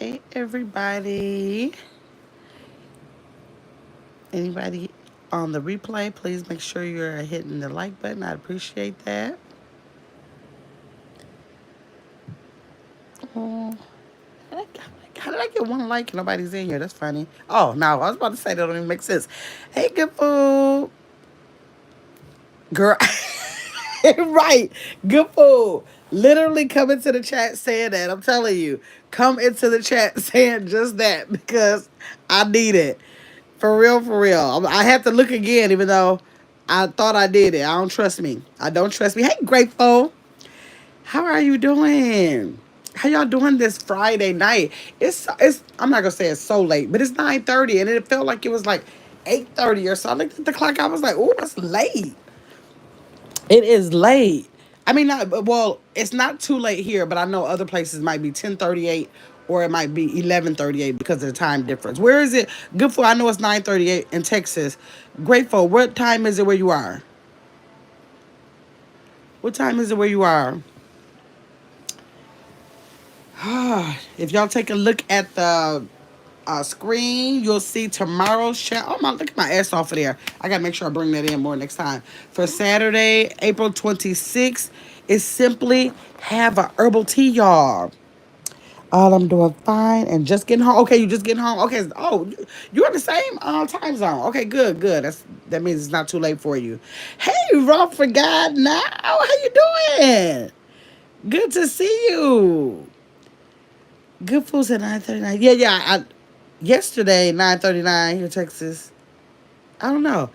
Hey, everybody. Anybody on the replay, please make sure you're hitting the like button. I'd appreciate that. Oh, how did I get one like and nobody's in here? That's funny. Oh, no, I was about to say that don't even make sense. Hey, good food. Girl, right. Good food. Literally come into the chat saying that. I'm telling you. Come into the chat saying just that because I need it. For real, for real. I had to look again, even though I thought I did it. I don't trust me. I don't trust me. Hey, Grateful. How are you doing? How y'all doing this Friday night? It's I'm not gonna say it's so late, but it's 9:30 and it felt like it was like 8:30 or so. I looked at the clock, I was like, oh, that's late. It is late. I mean, not well. It's not too late here, but I know other places might be 10:38 or it might be 11:38 because of the time difference. Where is it? Good for I know it's 9:38 in Texas. Grateful. What time is it where you are? What time is it where you are? If y'all take a look at the screen, you'll see tomorrow's chat. Oh my, look at my ass off of there. I gotta make sure I bring that in more next time. For Saturday, April 26th, is simply have a herbal tea, y'all. I'm doing fine and just getting home. Okay, you just getting home. Okay. Oh, you're in the same time zone. Okay, good, good. That means it's not too late for you. Hey, Raw for God now. How you doing? Good to see you. Good food's at 9:39. Yeah, yeah. Yesterday 9:39 here, Texas. I don't know.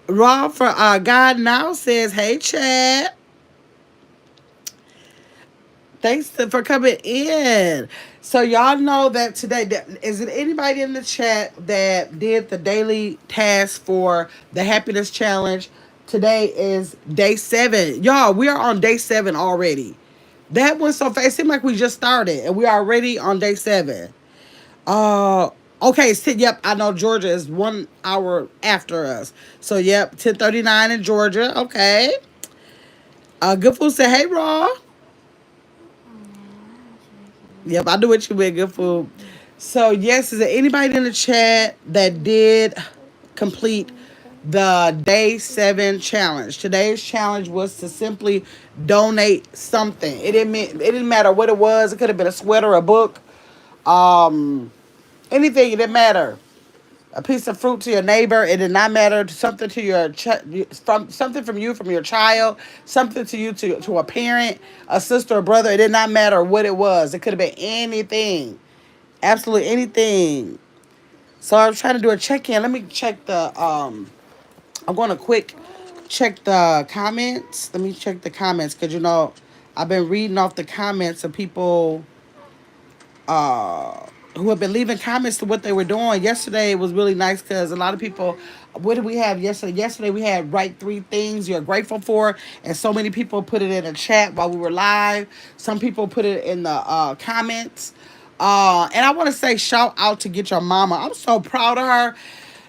Raw for God now says, "Hey, Chad. Thanks for coming in." So y'all know that today, is it anybody in the chat that did the daily task for the happiness challenge? Today is day 7. Y'all, we are on day 7 already. That went so fast. It seemed like we just started and we are already on day 7. Uh okay, so yep, I know Georgia is 1 hour after us. So yep, 10:39 in Georgia. Okay. Good food said, "Hey, Raw." Yep, I do what you with good food. So yes, is there anybody in the chat that did complete the day 7 challenge? Today's challenge was to simply donate something. It didn't matter what it was. It could have been a sweater, a book, um, anything. It didn't matter. A piece of fruit to your neighbor. It did not matter. Something to from something from you, from your child, something to you, to a parent, a sister, or brother. It did not matter what it was. It could have been anything, absolutely anything. So I was trying to do a check in. Let me check the. I'm going to quick check the comments. Let me check the comments because I've been reading off the comments of people who have been leaving comments to what they were doing. Yesterday it was really nice because a lot of people, what did we have yesterday? Yesterday we had write 3 things you're grateful for, and so many people put it in a chat while we were live. Some people put it in the comments. And I want to say shout out to Get Your Mama. I'm so proud of her.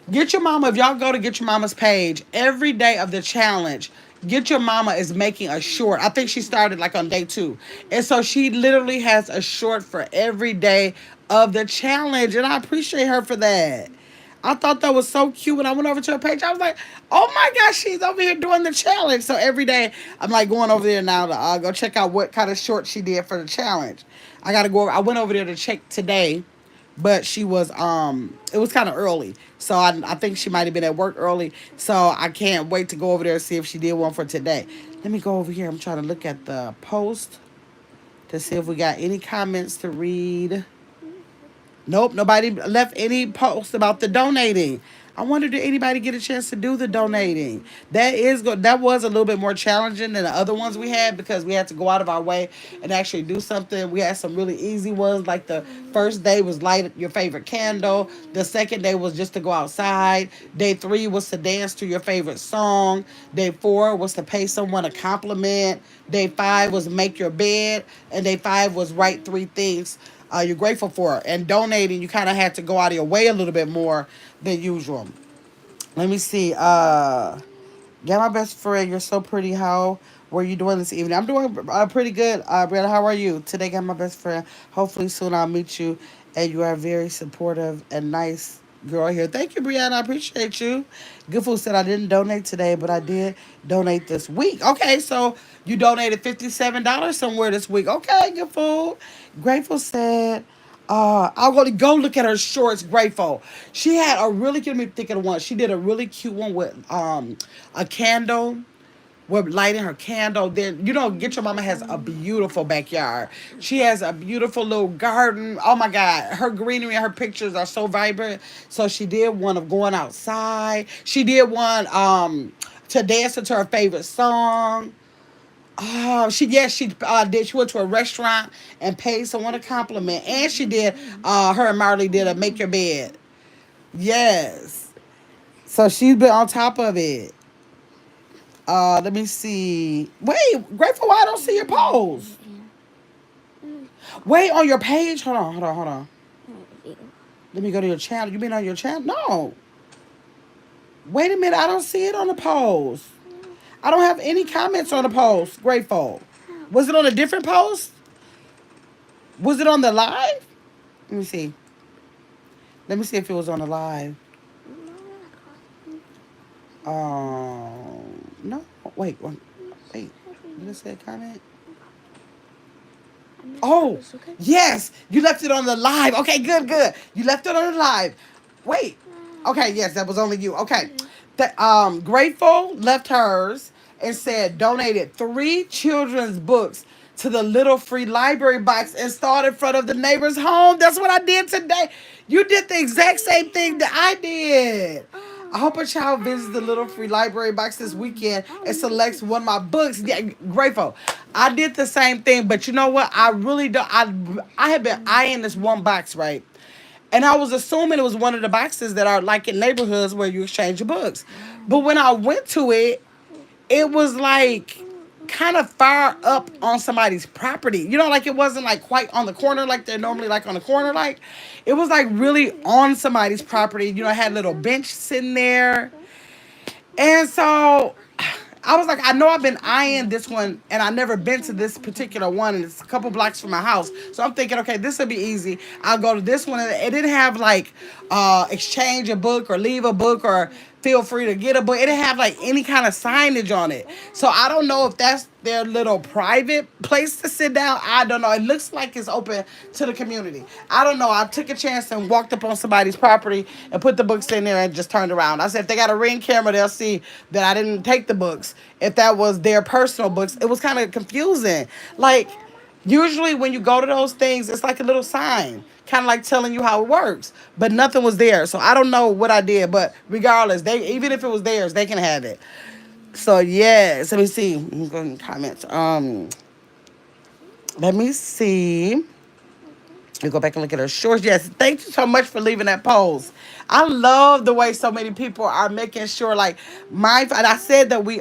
Get Your Mama, if y'all go to Get Your Mama's page, every day of the challenge, Get Your Mama is making a short. I think she started like on day 2. And so she literally has a short for every day of the challenge. And I appreciate her for that. I thought that was so cute. When I went over to her page, I was like, oh my gosh, she's over here doing the challenge. So every day, I'm like going over there now to go check out what kind of short she did for the challenge. I got to go over. I went over there to check today, but she was it was kind of early, so I think she might have been at work early, so I can't wait to go over there and see if she did one for today. Let me go over here. I'm trying to look at the post to see if we got any comments to read. Nope, nobody left any post about the donating. I wonder, did anybody get a chance to do the donating? That was a little bit more challenging than the other ones we had because we had to go out of our way and actually do something. We had some really easy ones, like the first day was light your favorite candle. The second day was just to go outside. Day 3 was to dance to your favorite song. Day 4 was to pay someone a compliment. Day 5 was make your bed, and day 5 was write 3 things you're grateful for. And donating, you kind of had to go out of your way a little bit more than usual. Let me see. Yeah, my best friend, you're so pretty. How What are you doing this evening? I'm doing pretty good. Brianna, how are you? Today, got my best friend. Hopefully, soon I'll meet you. And you are a very supportive and nice girl here. Thank you, Brianna. I appreciate you. Good Food said I didn't donate today, but I did donate this week. Okay, so you donated $57 somewhere this week. Okay, Good Food. Grateful said. I'll go look at her shorts. Grateful, she had a really cute. Me thinking of one. She did a really cute one with a candle. We're lighting her candle. Then Get Your Mama has a beautiful backyard. She has a beautiful little garden. Oh my God, her greenery and her pictures are so vibrant. So she did one of going outside. She did one to dance to her favorite song. Oh, she did. She went to a restaurant and paid someone a compliment, and she did. Her and Marley did a make your bed. Yes, so she's been on top of it. Let me see. Wait, Grateful, why I don't see your post? Wait, on your page. Hold on. Let me go to your channel. You been on your channel? No. Wait a minute. I don't see it on the post. I don't have any comments on the post. Grateful. Was it on a different post? Was it on the live? Let me see. Let me see if it was on the live. No. Wait. Did I say a comment? Oh, yes. You left it on the live. Okay, good. You left it on the live. Wait. Okay, yes, that was only you. Okay. Grateful left hers and said donated 3 children's books to the Little Free Library box installed in front of the neighbor's home. That's what I did today. You did the exact same thing that I did. I hope a child visits the Little Free Library box this weekend and selects one of my books. Yeah, grateful. I did the same thing, but you know what? I really don't. I have been eyeing this one box, right? And I was assuming it was one of the boxes that are like in neighborhoods where you exchange your books. But when I went to it, it was like kind of far up on somebody's property. Like it wasn't like quite on the corner like they're normally like on the corner. Like it was like really on somebody's property. It had a little bench sitting there. And so I was like, I know I've been eyeing this one, and I never been to this particular one, and it's a couple blocks from my house. So I'm thinking, okay, this will be easy. I'll go to this one, and it didn't have like exchange a book or leave a book or feel free to get a book. It didn't have like any kind of signage on it. So I don't know if that's their little private place to sit down. I don't know. It looks like it's open to the community. I don't know. I took a chance and walked up on somebody's property and put the books in there and just turned around. I said, if they got a Ring camera, they'll see that I didn't take the books. If that was their personal books, it was kind of confusing. Like, usually when you go to those things, it's like a little sign, kind of like telling you how it works. But nothing was there, so I don't know what I did. But regardless, they even if it was theirs, they can have it. So yes, let me see. I'm going to comments. Let me see. You go back and look at her shorts. Yes, thank you so much for leaving that post. I love the way so many people are making sure, like, and I said that we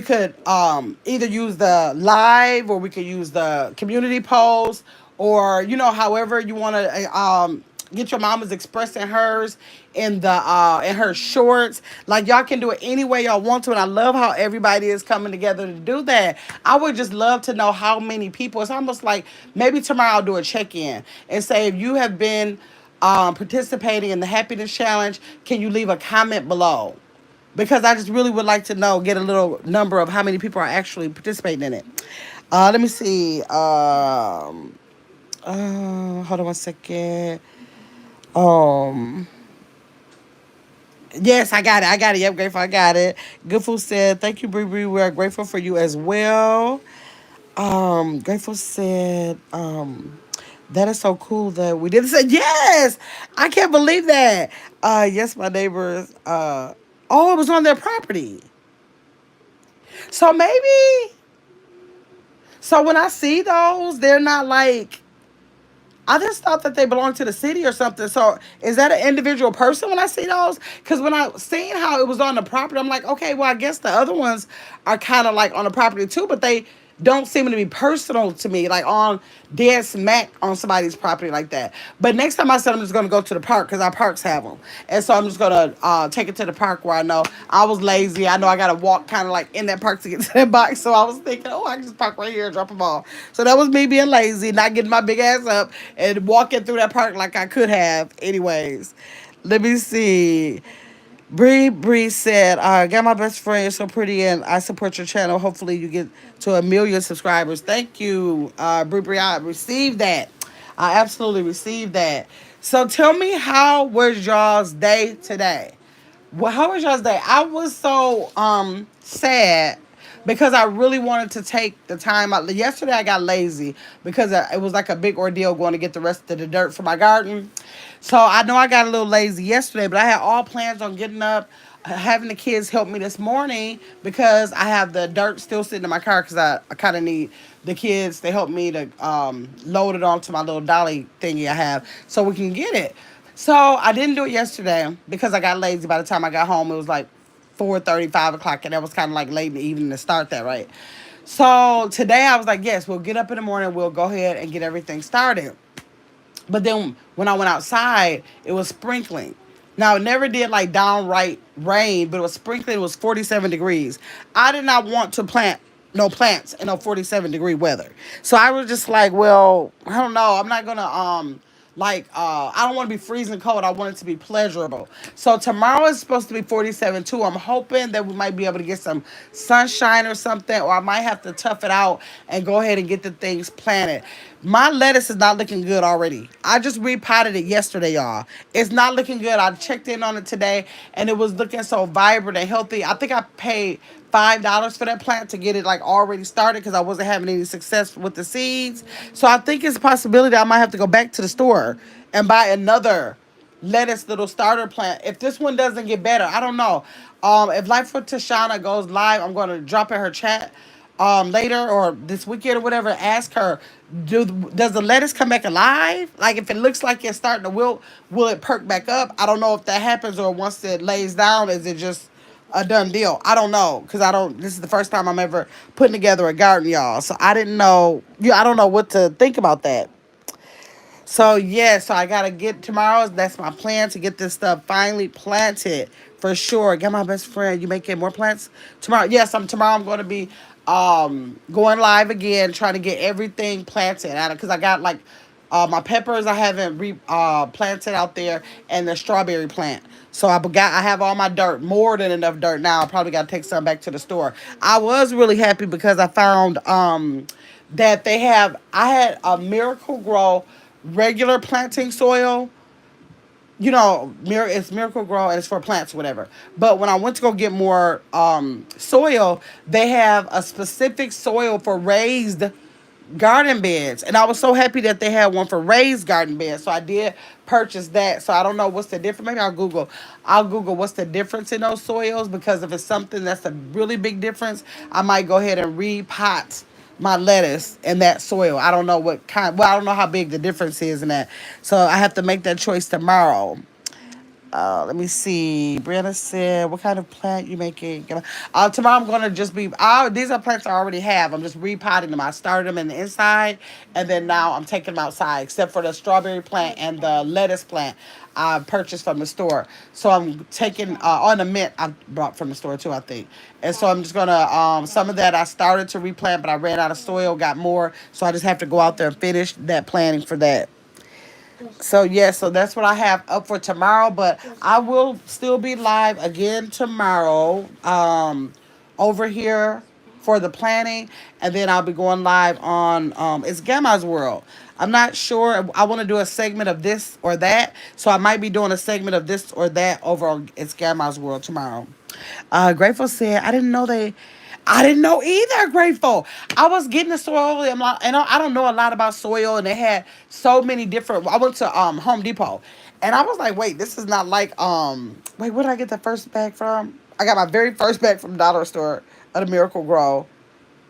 could either use the live or we could use the community post, or however you want to get your mama's expressing hers in her shorts. Like, y'all can do it any way y'all want to, and I love how everybody is coming together to do that. I would just love to know how many people. It's almost like maybe tomorrow I'll do a check-in and say, if you have been participating in the happiness challenge, can you leave a comment below? Because I just really would like to get a little number of how many people are actually participating in it. Let me see. Hold on one second. Um, yes, I got it. Yep, grateful. I got it. Good Food said, "Thank you, Bree Bree. We are grateful for you as well." Grateful said, "That is so cool that we did." Say yes. I can't believe that. Yes, my neighbors. Oh, it was on their property. So maybe. So when I see those, they're not like. I just thought that they belonged to the city or something. So is that an individual person when I see those? Because when I seen how it was on the property, I'm like, okay, well, I guess the other ones are kind of like on the property too, but don't seem to be personal to me, like on dead smack on somebody's property like that. But next time I said I'm just gonna go to the park because our parks have them, and so I'm just gonna take it to the park where I know I was lazy. I know I gotta walk kind of like in that park to get to that box, so I was thinking, oh, I can just park right here and drop a ball. So that was me being lazy, not getting my big ass up and walking through that park like I could have. Anyways, let me see. Bree said, got my best friend. You're so pretty, and I support your channel. Hopefully, you get to 1 million subscribers. Thank you, Bree. I received that. I absolutely received that. So, tell me, how was y'all's day today? Well, how was y'all's day? I was so sad because I really wanted to take the time out. Yesterday I got lazy because it was like a big ordeal going to get the rest of the dirt for my garden. So I know I got a little lazy yesterday, but I had all plans on getting up, having the kids help me this morning because I have the dirt still sitting in my car because I kind of need the kids to help me to load it onto my little dolly thingy I have so we can get it. So I didn't do it yesterday because I got lazy. By the time I got home, it was like 4:30, 5 o'clock, and that was kind of like late in the evening to start that, right? So today I was like, yes, we'll get up in the morning, we'll go ahead and get everything started. But then when I went outside, it was sprinkling. Now it never did like downright rain, but it was sprinkling. It was 47 degrees. I did not want to plant no plants in no 47-degree weather. So I was just like, well, I don't know. I'm not gonna I don't want to be freezing cold. I want it to be pleasurable. So tomorrow is supposed to be 47 too. I'm hoping that we might be able to get some sunshine or something, or I might have to tough it out and go ahead and get the things planted. My lettuce is not looking good already. I just repotted it yesterday, y'all. It's not looking good. I checked in on it today and it was looking so vibrant and healthy. I think I paid $5 for that plant to get it like already started because I wasn't having any success with the seeds. So I think it's a possibility I might have to go back to the store and buy another lettuce little starter plant. If this one doesn't get better, I don't know. If Life for Tashana goes live, I'm going to drop in her chat later or this weekend or whatever. Ask her, does the lettuce come back alive? Like if it looks like it's starting to wilt, will it perk back up? I don't know if that happens, or once it lays down, is it just a done deal? I don't know because I don't. This is the first time I'm ever putting together a garden, y'all. So I didn't know. Yeah, I don't know what to think about that. So yeah, so I gotta get tomorrow. That's my plan, to get this stuff finally planted for sure. Get my best friend. You making more plants tomorrow? Yes, I'm going to be going live again, trying to get everything planted out because I got like my peppers I haven't planted out there, and the strawberry plant. So I have all my dirt, more than enough dirt now. I probably got to take some back to the store. I was really happy because I found that I had a Miracle Grow regular planting soil. It's Miracle Grow and it's for plants, whatever. But when I went to go get more soil, they have a specific soil for raised garden beds, and I was so happy that they had one for raised garden beds. So I did purchase that. So I don't know what's the difference. Maybe I'll Google what's the difference in those soils, because if it's something that's a really big difference, I might go ahead and repot my lettuce in that soil. I don't know what kind. Well, I don't know how big the difference is in that. So I have to make that choice tomorrow. Let me see. Brianna said, "What kind of plant you making?" Tomorrow I'm gonna just be. These are plants I already have. I'm just repotting them. I started them in the inside, and then now I'm taking them outside. Except for the strawberry plant and the lettuce plant I purchased from the store. So I'm taking on the mint I brought from the store too, I think. And so I'm just gonna some of that I started to replant, but I ran out of soil, got more, so I just have to go out there and finish that planting for that. So yeah, so that's what I have up for tomorrow, but I will still be live again tomorrow over here for the planning, and then I'll be going live on it's Gamma's World. I'm not sure. I want to do a segment of this or that, so I might be doing a segment of this or that over on It's Gamma's World tomorrow. Grateful said, I didn't know either, Grateful. I was getting the soil. I'm like, and I don't know a lot about soil, and they had so many different. I went to Home Depot, and I was like, wait, this is not like wait, where did I get the first bag from? I got my very first bag from Dollar Store of the Miracle Grow,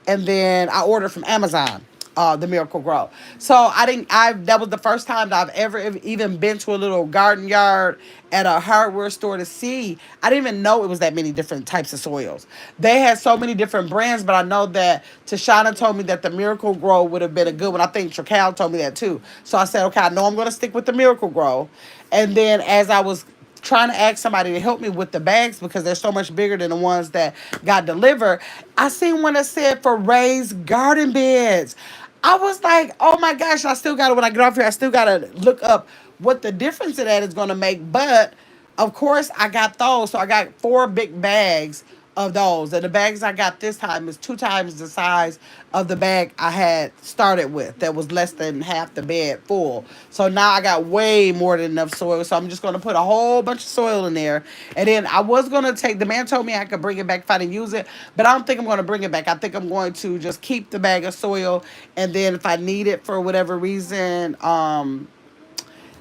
and then I ordered from Amazon. the Miracle Grow. So I didn't. I that was the first time that I've ever even been to a little garden yard at a hardware store to see. I didn't even know it was that many different types of soils. They had so many different brands, but I know that Tashana told me that the Miracle Grow would have been a good one. I think Tracal told me that too. So I said, okay, I know I'm going to stick with the Miracle Grow. And then as I was trying to ask somebody to help me with the bags because they're so much bigger than the ones that got delivered, I seen one that said for raised garden beds. I was like, oh my gosh, I still got to, when I get off here, I still got to look up what the difference of that is going to make. But of course, I got those. So I got 4 big bags of those. And the bags I got this time is 2 times the size of the bag I had started with. That was less than half the bed full. So now I got way more than enough soil. So I'm just going to put a whole bunch of soil in there. And then I was going to take, the man told me I could bring it back if I didn't use it. But I don't think I'm going to bring it back. I think I'm going to just keep the bag of soil. And then if I need it for whatever reason,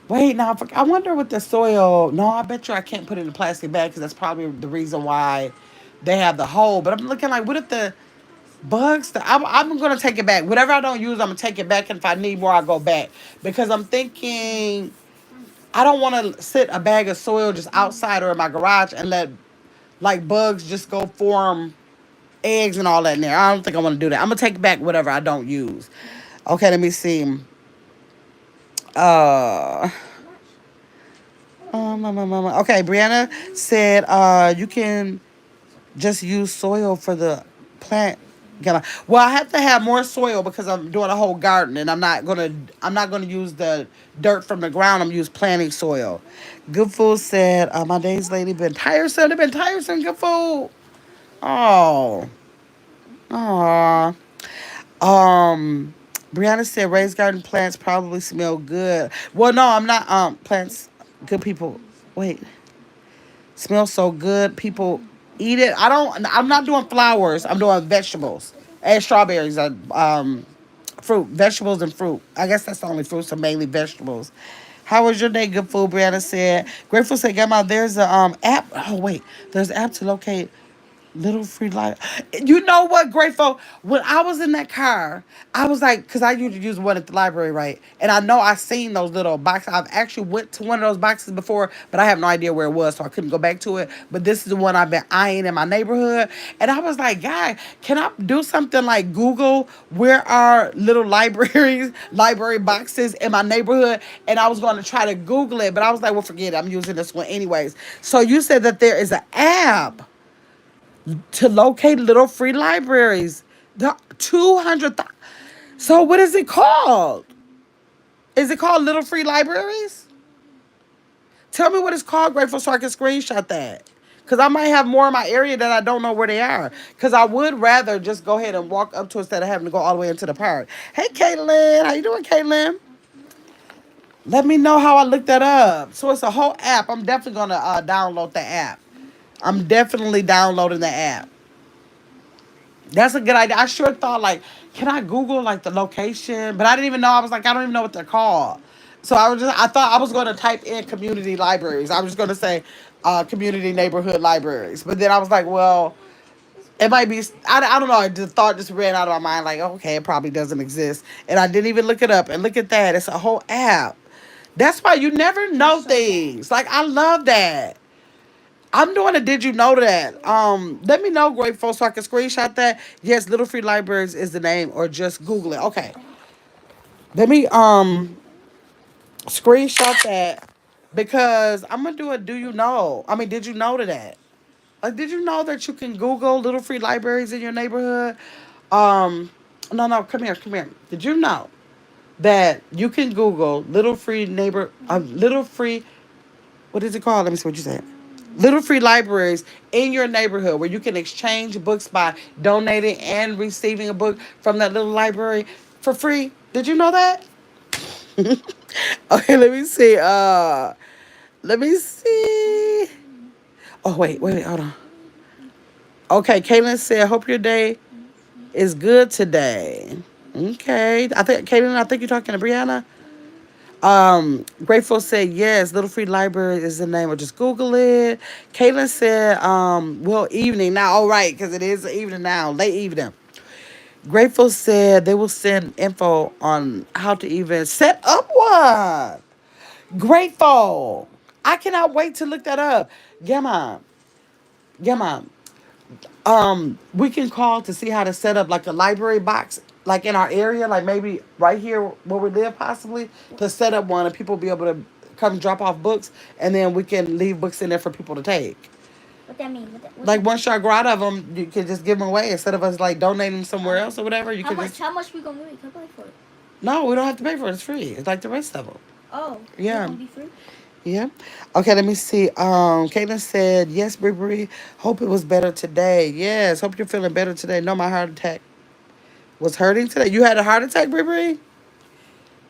wait, now I wonder what the soil. No, I bet you I can't put it in a plastic bag because that's probably the reason why they have the hole. But I'm looking like, what if the bugs? I'm gonna take it back. Whatever I don't use, I'm gonna take it back, and if I need more, I'll go back because I'm thinking I don't want to sit a bag of soil just outside or in my garage and let like bugs just go form eggs and all that in there. I don't think I want to do that. I'm gonna take back whatever I don't use. Okay, let me see. Uh. Okay, Brianna said you can just use soil for the plant. Well, I have to have more soil because I'm doing a whole garden, and I'm not gonna use the dirt from the ground. I'm use planting soil. Good Food said my days lately been tiresome. They've been tiresome. Good Food. Oh, oh. Brianna said raised garden plants probably smell good. Well, no, I'm not. Plants, good people. Wait, smells so good. People eat it. I don't. I'm not doing flowers. I'm doing vegetables and strawberries. Fruit, vegetables, and fruit. I guess that's the only fruits. So mainly vegetables. How was your day? Good Food. Brianna said. Grateful said, "Grandma, there's a app. Oh wait, there's an app to locate Little Free Life. You know what, Grateful? When I was in that car, I was like, because I usually use one at the library, right? And I know I seen those little boxes. I've actually went to one of those boxes before, but I have no idea where it was, so I couldn't go back to it. But this is the one I've been eyeing in my neighborhood. And I was like, guy, can I do something like Google where are little libraries, library boxes in my neighborhood? And I was going to try to Google it, but I was like, well, forget it. I'm using this one anyways. So you said that there is an app to locate little free libraries. The 200. So what is it called? Is it called Little Free Libraries? Tell me what it's called, Grateful, so I can screenshot that. Because I might have more in my area that I don't know where they are. Because I would rather just go ahead and walk up to it instead of having to go all the way into the park. Hey, Caitlin. How you doing, Caitlin? Let me know how I look that up. So it's a whole app. I'm definitely going to download the app. I'm definitely downloading the app. That's a good idea. I sure thought like, can I Google like the location? But I didn't even know. I was like, I don't even know what they're called. So I thought I was going to type in community libraries. I was just going to say community neighborhood libraries. But then I was like, well, it might be. I don't know. The thought just ran out of my mind. Like, okay, it probably doesn't exist. And I didn't even look it up. And look at that. It's a whole app. That's why you never know things. Like I love that. I'm doing a did you know that? Let me know, Grateful, so I can screenshot that. Yes, Little Free Libraries is the name, or just Google it. Okay. Let me screenshot that because I'm gonna do a do you know? I mean, did you know to that? Like, did you know that you can Google Little Free Libraries in your neighborhood? Um, no, come here, come here. Did you know that you can Google Little Free, what is it called? Let me see what you said. Little free libraries in your neighborhood where you can exchange books by donating and receiving a book from that little library for free. Did you know that? Okay, let me see. Let me see. Oh wait, hold on. Okay, Caitlin said, "Hope your day is good today." Okay, I think you're talking to Brianna. Grateful said yes, Little Free Library is the name, or just Google it. Caitlin said, well, evening now. All right, because it is evening now, late evening. Grateful said they will send info on how to even set up one. Grateful. I cannot wait to look that up. Gemma, Gemma, we can call to see how to set up like a library box, like in our area, like maybe right here where we live, possibly to set up one and people be able to come drop off books, and then we can leave books in there for people to take. What that mean? What Like that once y'all grow out of them, you can just give them away instead of us like donating them somewhere else or whatever. You how can much? just How much we gonna make? Can I pay for it? no, we don't have to pay for it. It's free. It's like the rest of them. Oh, it's Yeah. gonna be free. Yeah. Okay, let me see. Caitlin said, yes, Brie. Hope it was better today. Yes, hope you're feeling better today. No, my heart attack was hurting today. You had a heart attack, Brie?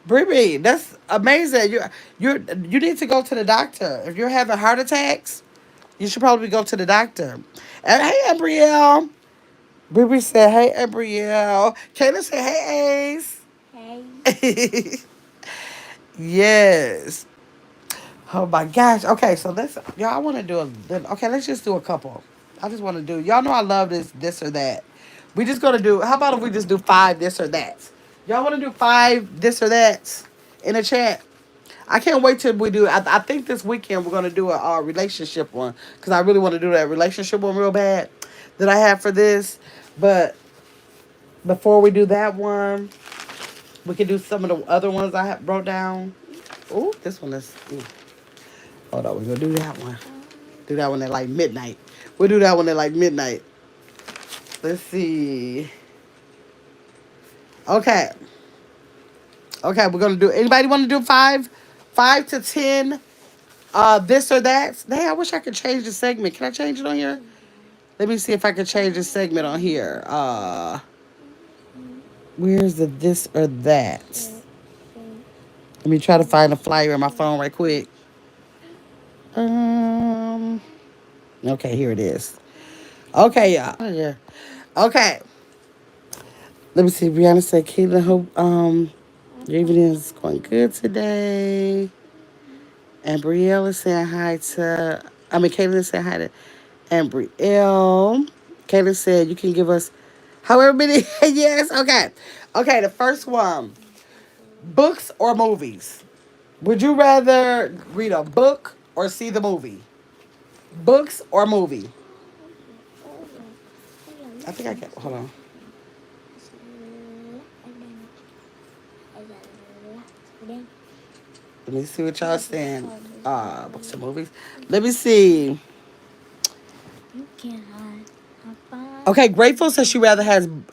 Brie, that's amazing. You need to go to the doctor. If you're having heart attacks, you should probably go to the doctor. And hey, Abrielle. Brie said, hey, Abrielle. Caitlin said, hey, Hey. Ace. Yes. Oh my gosh. Okay, so let's y'all. I want to do a. Okay, let's just do a couple. I just want to do. Y'all know I love this or that. We just gonna do. How about if we just do five this or that? Y'all want to do five this or that in the chat? I can't wait till we do. I think this weekend we're gonna do a relationship one because I really want to do that relationship one real bad that I have for this. But before we do that one, we can do some of the other ones I have wrote down. Ooh, this one is. Ooh. Hold on, we're gonna do that one. Do that one at like midnight. We'll do that one at like midnight. Let's see. Okay. Okay, we're gonna do anybody wanna do five? 5 to 10 this or that? Hey, I wish I could change the segment. Can I change it on here? Let me see if I can change the segment on here. Where's the this or that? Let me try to find a flyer in my phone right quick. Um okay, here it is. Okay, y'all. Oh, yeah. Okay. Let me see. Brianna said, Caitlin, hope your evening is going good today. And Brielle is saying hi to, Caitlin is saying hi to and Brielle. Caitlin said, you can give us however many. Yes, okay. Okay, the first one, books or movies? Would you rather read a book or see the movie? Books or movie? I think I can, hold on. Let me see what y'all saying. Books or movies? Let me see. Okay, Grateful says she rather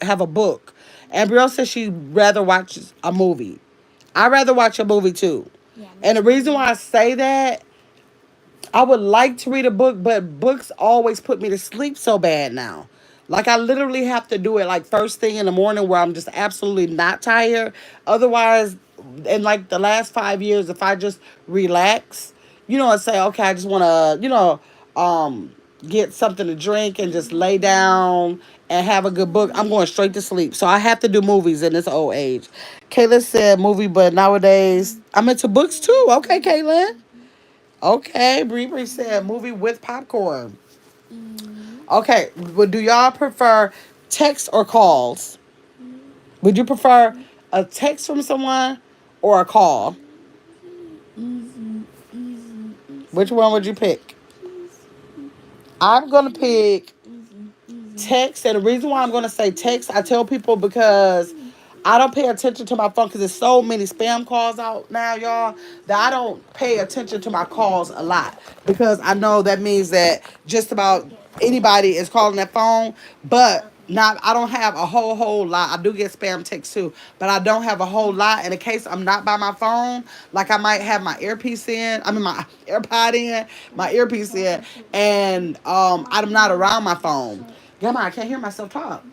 have a book. And Brielle says she rather watch a movie. I rather watch a movie too. Yeah. And the reason why I say that, I would like to read a book, but books always put me to sleep so bad now. Like I literally have to do it like first thing in the morning where I'm just absolutely not tired. Otherwise, in like the last 5 years, if I just relax, and say, okay, I just want to, get something to drink and just lay down and have a good book, I'm going straight to sleep. So I have to do movies in this old age. Kayla said movie, but nowadays I'm into books too. Okay, Kaylin. Okay, Bree said movie with popcorn. Okay, well, do y'all prefer text or calls? Would you prefer a text from someone or a call? Which one would you pick? I'm gonna pick text, and the reason why I'm gonna say text, I tell people because I don't pay attention to my phone because there's so many spam calls out now, y'all, that I don't pay attention to my calls a lot because I know that means that just about anybody is calling that phone, but not. I don't have a whole lot. I do get spam texts too, but I don't have a whole lot. In case I'm not by my phone, like I might have my earpiece in. I mean my AirPod in, my earpiece in, and I'm not around my phone. Grandma, I can't hear myself talk.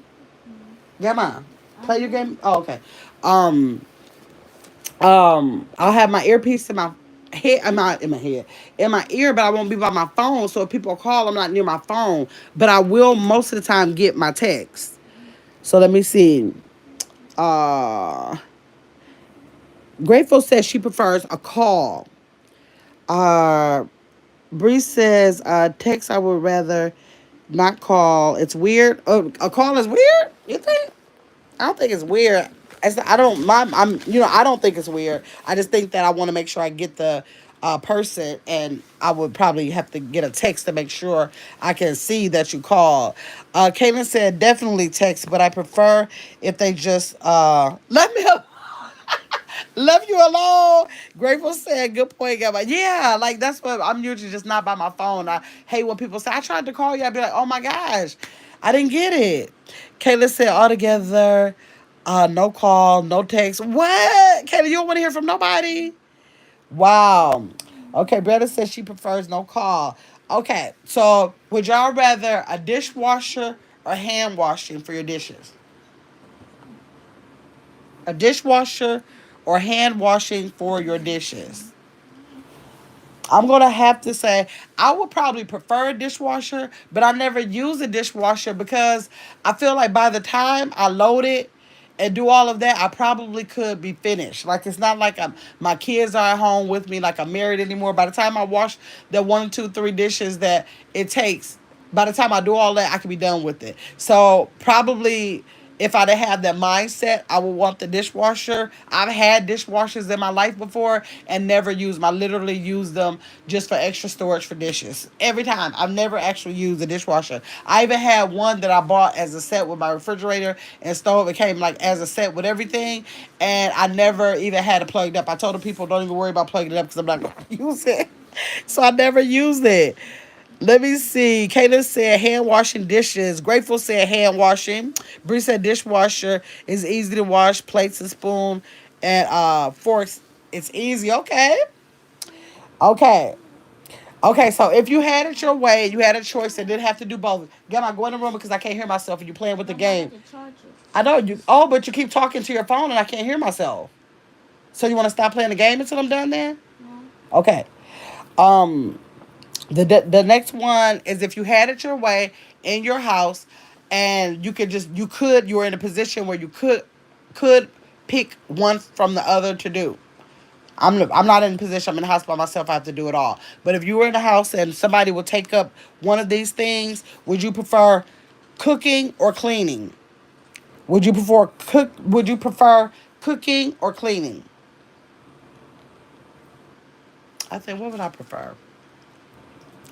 Grandma, play your game. Oh, okay. Um, I'll have my earpiece in my head. I'm not in my head, in my ear, but I won't be by my phone. So if people call, I'm not near my phone. But I will most of the time get my text. So let me see. Uh, Grateful says she prefers a call. Uh, Bree says text. I would rather not call. It's weird. Oh, a call is weird. You think? I don't think it's weird. I don't. I'm. I don't think it's weird. I just think that I want to make sure I get the person, and I would probably have to get a text to make sure I can see that you called. Caitlin said definitely text, but I prefer if they just let me. Left you alone. Grateful said, good point, Gabby. Yeah, like that's what I'm usually just not by my phone. I hate when people say, I tried to call you. I'd be like, oh my gosh, I didn't get it. Kayla said, all together, no call, no text. What? Kayla, you don't want to hear from nobody? Wow. Okay, Brenda says she prefers no call. Okay, so would y'all rather a dishwasher or hand washing for your dishes? A dishwasher or hand washing for your dishes? I'm gonna have to say I would probably prefer a dishwasher, but I never use a dishwasher because I feel like by the time I load it and do all of that, I probably could be finished. Like it's not like my kids are at home with me, like I'm married anymore. By the time I wash the one, two, three dishes that it takes, by the time I do all that, I can be done with it. So probably if I'd have had that mindset, I would want the dishwasher. I've had dishwashers in my life before and never used them. I literally use them just for extra storage for dishes. Every time. I've never actually used a dishwasher. I even had one that I bought as a set with my refrigerator and stove. It came like as a set with everything. And I never even had it plugged up. I told the people, don't even worry about plugging it up because I'm not going to use it. So I never used it. Let me see. Kayla said hand washing dishes. Grateful said hand washing. Bree said dishwasher is easy to wash. Plates and spoon and forks. It's easy. Okay. Okay. Okay. So if you had it your way, you had a choice and didn't have to do both. Gamma, go in the room because I can't hear myself and you're playing with the Mom, I game. had to charge it. I know you. Oh, but you keep talking to your phone and I can't hear myself. So you want to stop playing the game until I'm done then? No. Okay. Um. The next one is if you had it your way in your house and you were in a position where you could pick one from the other to do. I'm not in a position. I'm in the house by myself. I have to do it all. But if you were in the house and somebody would take up one of these things, would you prefer cooking or cleaning? Would you prefer cooking or cleaning? I think what would I prefer?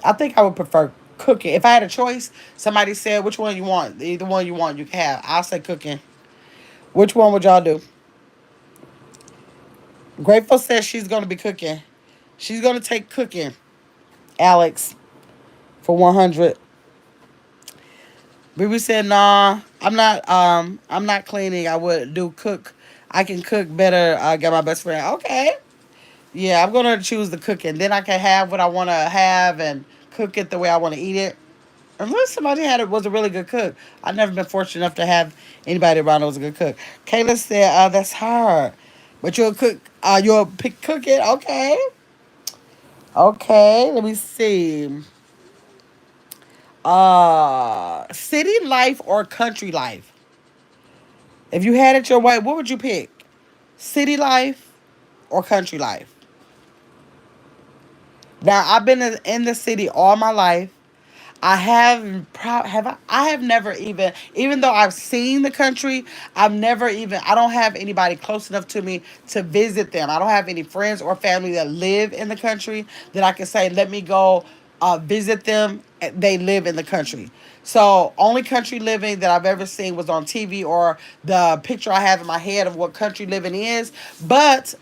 I think I would prefer cooking. If I had a choice, somebody said which one you want, either one you want, you can have. I'll say cooking. Which one would y'all do? Grateful says she's gonna be cooking. She's gonna take cooking. Alex for 100. Baby said nah. I'm not cleaning. I would do cook. I can cook better. I got my best friend. Okay. Yeah, I'm gonna choose the cooking. Then I can have what I want to have and cook it the way I want to eat it. Unless somebody was a really good cook. I've never been fortunate enough to have anybody around that was a good cook. Kayla said, that's hard. But you'll cook you'll pick cook it. Okay. Okay, let me see. City life or country life? If you had it your way, what would you pick? City life or country life? Now I've been in the city all my life. I have never even though I've seen the country, I don't have anybody close enough to me to visit them. I don't have any friends or family that live in the country that I can say let me go visit them. They live in the country. So only country living that I've ever seen was on TV or the picture I have in my head of what country living is. But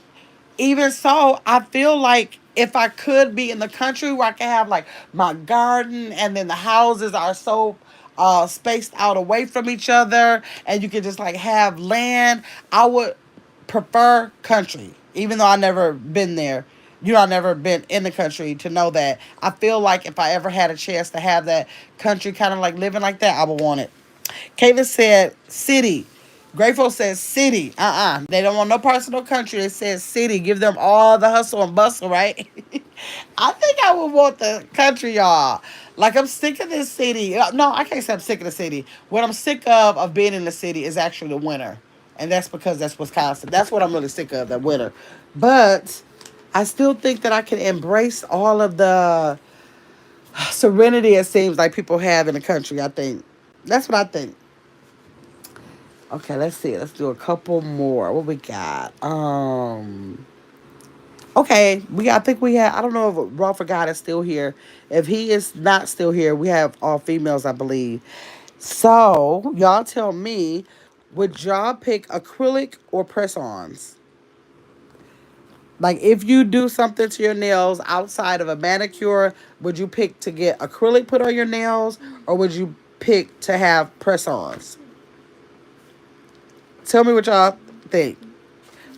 even so, I feel like if I could be in the country where I can have like my garden and then the houses are so spaced out away from each other and you can just like have land, I would prefer country. Even though I never been there. I never been in the country to know that. I feel like if I ever had a chance to have that country kind of like living like that, I would want it. Kayla said city. Grateful says city. They don't want no personal country. It says city. Give them all the hustle and bustle, right? I think I would want the country, y'all. Like I'm sick of this city. No, I can't say I'm sick of the city. What I'm sick of being in the city is actually the winter. And that's because that's Wisconsin. That's what I'm really sick of, the winter. But I still think that I can embrace all of the serenity it seems like people have in the country, I think. That's what I think. Okay, let's see. Let's do a couple more. What we got? Okay, I think we have. I don't know if Ralph God is still here. If he is not still here, we have all females, I believe. So y'all tell me, would y'all pick acrylic or press-ons? Like if you do something to your nails outside of a manicure, would you pick to get acrylic put on your nails, or would you pick to have press-ons? Tell me what y'all think.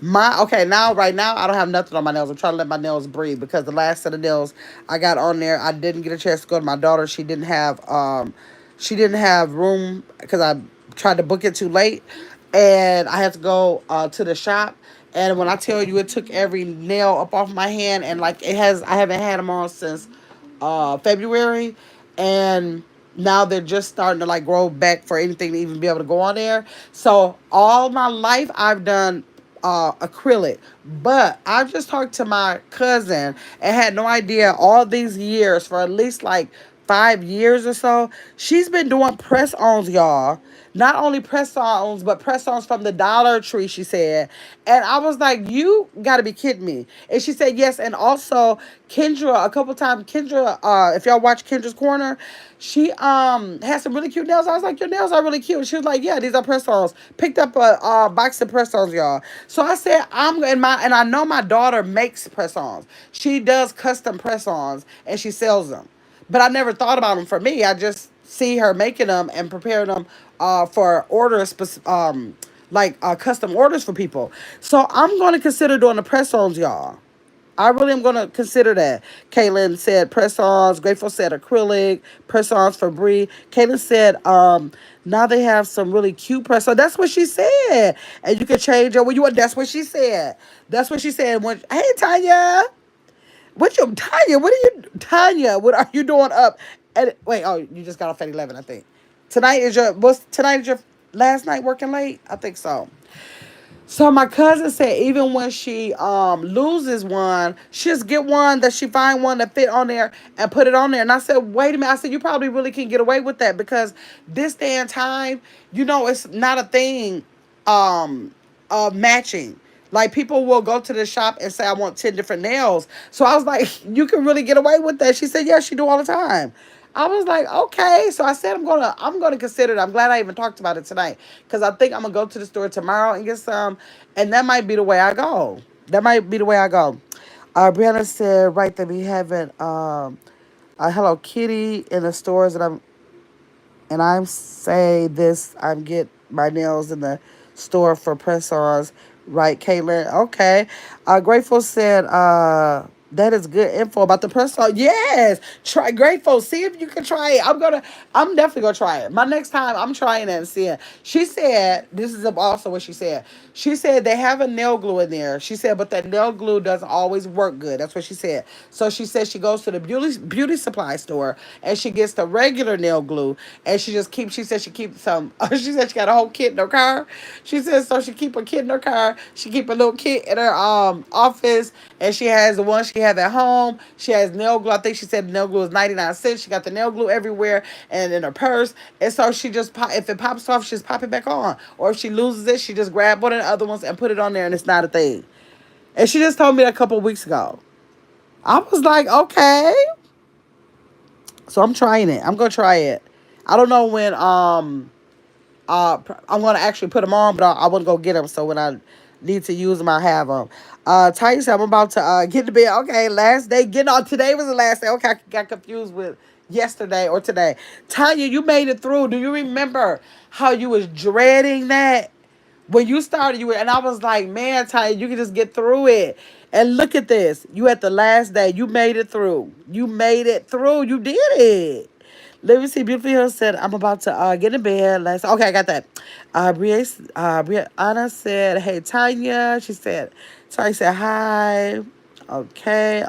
My okay now right now I don't have nothing on my nails. I'm trying to let my nails breathe because the last set of nails I got on there, I didn't get a chance to go to my daughter. She didn't have room because I tried to book it too late, and I had to go to the shop. And when I tell you, it took every nail up off my hand, and like it has, I haven't had them on since February, and now they're just starting to like grow back for anything to even be able to go on there. So all my life I've done acrylic, but I just talked to my cousin and had no idea all these years, for at least like 5 years or so, she's been doing press ons, y'all. Not only press ons, but press ons from the Dollar Tree, she said. And I was like, you gotta be kidding me. And she said, yes. And also, Kendra, a couple times, Kendra, if y'all watch Kendra's Corner, she has some really cute nails. I was like, your nails are really cute. She was like, yeah, these are press ons. Picked up a box of press ons, y'all. So I said, and I know my daughter makes press ons. She does custom press ons and she sells them. But I never thought about them for me. I just see her making them and preparing them for orders, like custom orders for people. So I'm going to consider doing the press-ons, y'all. I really am going to consider that. Kaylin said press-ons. Grateful said acrylic. Press-ons for Bree. Kaylin said now they have some really cute press-ons. That's what she said. And you can change it when you want. That's what she said. That's what she said. Hey, Tanya. What are you doing up? And wait, oh, you just got off at 11, I think. Tonight is your last night working late? I think so. So my cousin said even when she loses one, she just get one that she find one that fit on there and put it on there. And I said, wait a minute. I said, you probably really can get away with that because this day and time, it's not a thing matching. Like people will go to the shop and say, I want 10 different nails. So I was like, you can really get away with that. She said, yes, she do all the time. I was like, okay. So I said, I'm gonna consider it. I'm glad I even talked about it tonight because I think I'm gonna go to the store tomorrow and get some, and that might be the way I go. That might be the way I go. Brianna said, right, that we haven't a Hello Kitty in the stores, and I'm say this. I'm get my nails in the store for press-ons, right, Caitlin? Okay. Grateful said, that is good info about the press-on. Yes, try Grateful. See if you can try it. I'm definitely gonna try it. My next time, I'm trying it and seeing. She said, this is also what she said. She said they have a nail glue in there. She said, but that nail glue doesn't always work good. That's what she said. So she said she goes to the beauty supply store and she gets the regular nail glue and she just keeps. She said she keeps some. She said she got a whole kit in her car. She said so she keep a kit in her car. She keep a little kit in her office and she has the one she have at home. She has nail glue. I think she said the nail glue is 99 cents. She got the nail glue everywhere and in her purse. And so she just if it pops off, she just pop it back on. Or if she loses it, she just grab one of the other ones and put it on there, and it's not a thing. And she just told me that a couple of weeks ago. I was like, okay. So I'm trying it. I'm gonna try it. I don't know when I'm gonna actually put them on, but I want to go get them. So when I need to use them, I have them. Ty said I'm about to get to bed. Okay, last day getting on. Today was the last day. Okay, I got confused with yesterday or today. Tanya, you made it through. Do you remember how you was dreading that when you started? And I was like, man, Tanya, you can just get through it. And look at this. You at the last day. You made it through. You made it through. You did it. Let me see. Beautiful Hill said, I'm about to get in bed. Okay, I got that. Brianna said, hey, Tanya. She said, Tanya said, hi. Okay.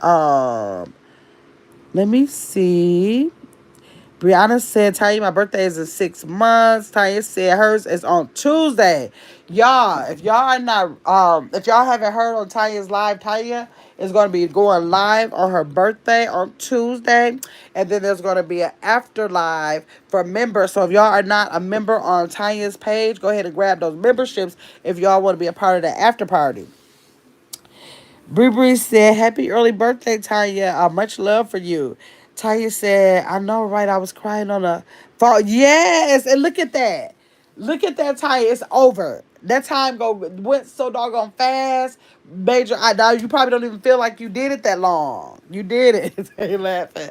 Let me see. Brianna said, Tanya, my birthday is in 6 months. Tanya said hers is on Tuesday. Y'all, if y'all are not, if y'all haven't heard on Tanya's live, Tanya is going to be going live on her birthday on Tuesday. And then there's going to be an after live for members. So if y'all are not a member on Tanya's page, go ahead and grab those memberships if y'all want to be a part of the after party. Bree Bree said, Happy early birthday, Tanya. Much love for you. Tanya said, I know, right? I was crying on the phone. Yes, and look at that. Look at that, Tanya. It's over. That time went so doggone fast. Major, I know you probably don't even feel like you did it that long. You did it. They laughing.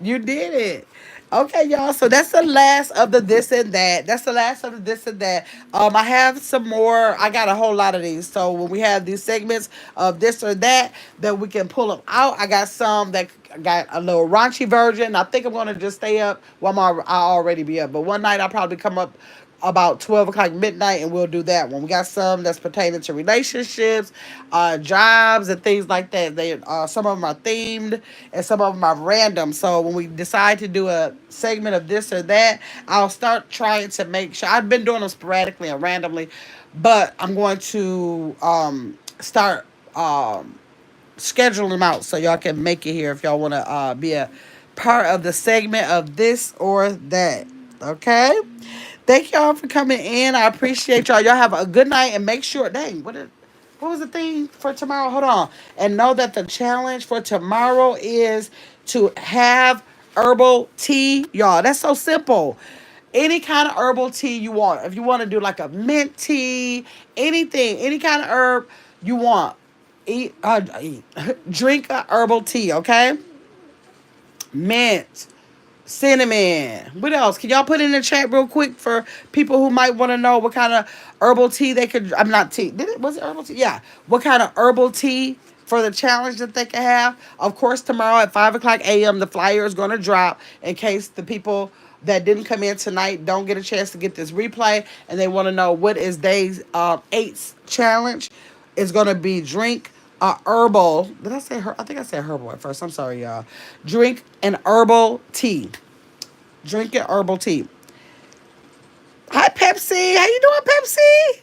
You did it. Okay, y'all. So that's the last of the this and that. That's the last of the this and that. I have some more. I got a whole lot of these. So when we have these segments of this or that we can pull them out. I got some that got a little raunchy version. I think I'm gonna just stay up. Well, I'll already be up. But one night I'll probably come up about 12 o'clock midnight and we'll do that one. We got some that's pertaining to relationships, jobs and things like that. They some of them are themed and some of them are random. So when we decide to do a segment of this or that, I'll start trying to make sure. I've been doing them sporadically and randomly, but I'm going to start scheduling them out so y'all can make it here if y'all want to be a part of the segment of this or that. Okay? Thank y'all for coming in. I appreciate y'all. Y'all have a good night and make sure. Dang, what was the thing for tomorrow? Hold on. And know that the challenge for tomorrow is to have herbal tea. Y'all, that's so simple. Any kind of herbal tea you want. If you want to do like a mint tea, anything, any kind of herb you want. Eat. Drink a herbal tea, okay? Mint, cinnamon. What else? Can y'all put in the chat real quick for people who might want to know what kind of herbal tea they could? I'm not tea. Was it herbal tea? Yeah. What kind of herbal tea for the challenge that they can have? Of course, tomorrow at 5 o'clock a.m. the flyer is going to drop in case the people that didn't come in tonight don't get a chance to get this replay and they want to know what is day's 8th challenge. It's going to be drink herbal. Did I say her? I think I said herbal at first. I'm sorry, y'all. Drink an herbal tea. Drink an herbal tea. Hi, Pepsi. How you doing, Pepsi?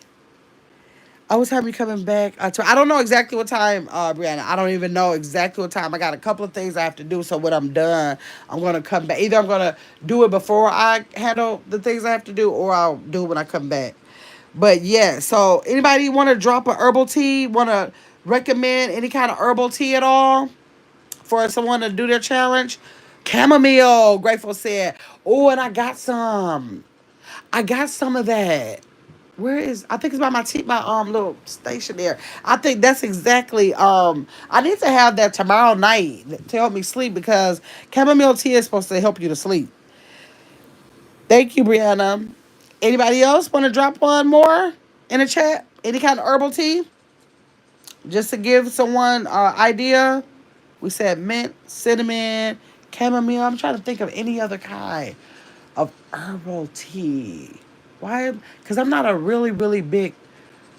Oh, what time are you coming back? I don't know exactly what time, Brianna. I don't even know exactly what time. I got a couple of things I have to do. So when I'm done, I'm going to come back. Either I'm going to do it before I handle the things I have to do or I'll do it when I come back. But yeah, so anybody want to drop a herbal tea? Want to recommend any kind of herbal tea at all for someone to do their challenge? Chamomile, Grateful said. Oh, and I got some. I got some of that. Where is? I think it's by my little station there. I think that's exactly. I need to have that tomorrow night to help me sleep because chamomile tea is supposed to help you to sleep. Thank you, Brianna. Anybody else want to drop one more in the chat? Any kind of herbal tea? Just to give someone idea. We said mint, cinnamon, chamomile. I'm trying to think of any other kind of herbal tea. Why? Because I'm not a really, really big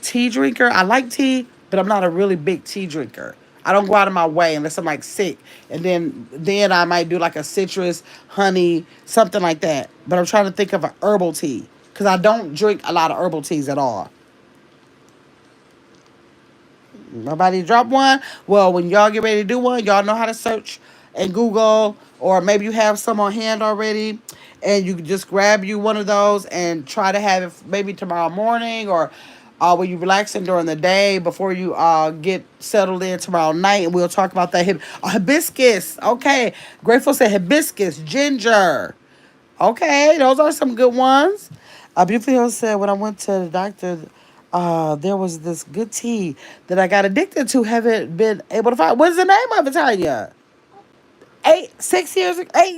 tea drinker. I like tea, but I'm not a really big tea drinker. I don't go out of my way unless I'm like sick, and then I might do like a citrus, honey, something like that. But I'm trying to think of an herbal tea because I don't drink a lot of herbal teas at all. Nobody drop one. Well, when y'all get ready to do one, y'all know how to search and Google, or maybe you have some on hand already, and you can just grab you one of those and try to have it maybe tomorrow morning or when you relaxing during the day before you get settled in tomorrow night, and we'll talk about that hibiscus. Okay, Grateful said hibiscus, ginger. Okay, those are some good ones. Beautiful Hill said, when I went to the doctor, there was this good tea that I got addicted to. Haven't been able to find. What's the name of it, Tanya? 8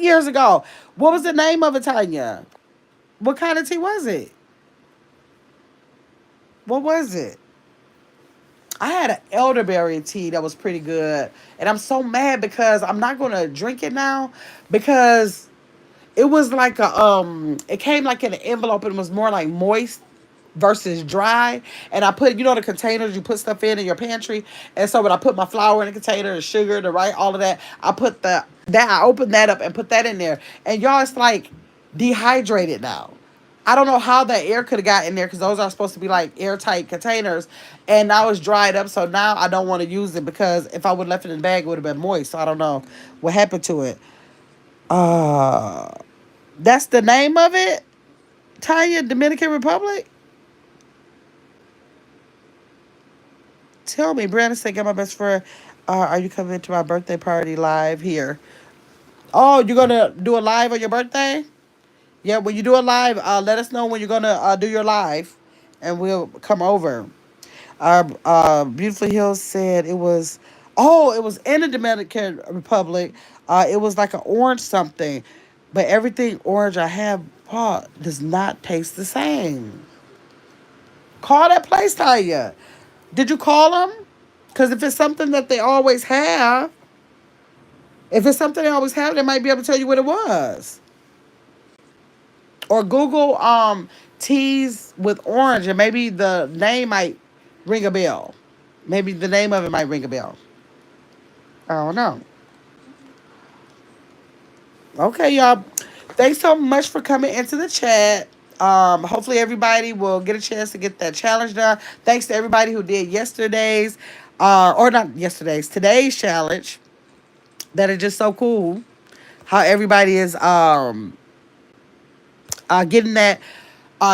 years ago. What was the name of it, Tanya? What kind of tea was it? What was it? I had an elderberry tea that was pretty good. And I'm so mad because I'm not going to drink it now because it was like it came like in an envelope and it was more like moist versus dry. And I put, the containers you put stuff in your pantry. And so when I put my flour in the container, the sugar, the right, all of that, I put the That I opened that up and put that in there, and y'all, it's like dehydrated now. I don't know how that air could have got in there because those are supposed to be like airtight containers, and now it's dried up. So now I don't want to use it because if I would left it in the bag, it would have been moist. So I don't know what happened to it. Uh, that's the name of it. Tanya, Dominican Republic. Tell me, Brandon said, "Get my best friend. Are you coming to my birthday party live here? Oh, you're gonna do a live on your birthday? Yeah, when you do a live, let us know when you're gonna do your live, and we'll come over." Beautiful Hills said it was. Oh, it was in the Dominican Republic. It was like an orange something, but everything orange I have bought does not taste the same. Call that place, Tanya. Did you call them? Because if it's something that they always have, if it's something they always have, they might be able to tell you what it was. Or Google teas with orange, and maybe the name might ring a bell. Maybe the name of it might ring a bell. I don't know. Okay, y'all. Thanks so much for coming into the chat. Hopefully everybody will get a chance to get that challenge done. Thanks to everybody who did yesterday's, or not yesterday's, today's challenge. That is just so cool. How everybody is getting that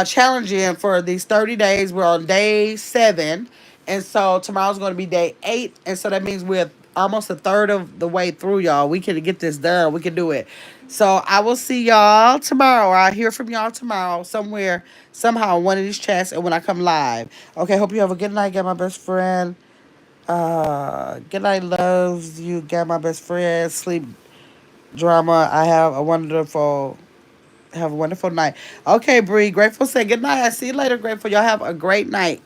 challenge in for these 30 days. We're on day 7. And so tomorrow's going to be day 8. And so that means we're almost a third of the way through, y'all. We can get this done. We can do it. So I will see y'all tomorrow. I'll hear from y'all tomorrow somewhere, somehow, in one of these chats and when I come live. Okay, hope you have a good night. Get my best friend. Good night, loves you. Get my best friend. Sleep drama. Have a wonderful night. Okay, Bree. Grateful say good night. I see you later, Grateful. Y'all have a great night.